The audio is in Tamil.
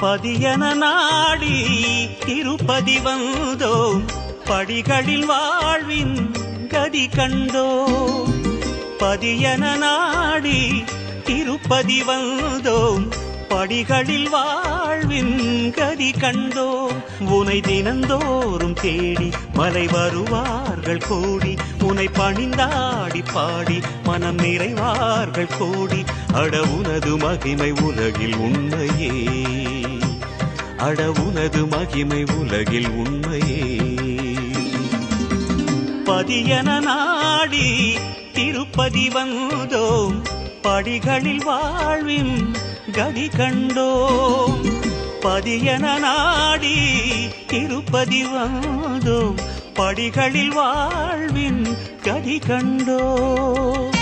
பதியன நாடி திருப்பதி வந்தோம், படிகளில் வாழ்வின் கதி கண்டோம். பதியன நாடி திருப்பதி வந்தோம், படிகளில் வாழ்வின் கதி கண்டோம். உனை தினந்தோறும் தேடி மலை வருவார்கள் கோடி, உனை பணிந்தாடி பாடி மனம் நிறைவார்கள் கோடி. அட உனது மகிமை உலகில் உண்மையே, அட உனது மகிமை உலகில் உண்மையே. பதியன நாடி திருப்பதி வந்தோம், படிகளில் வாழ்வின் கதி கண்டோம். பதியன நாடி திருப்பதி வந்தோம், படிகளில் வாழ்வின் கதி கண்டோம்.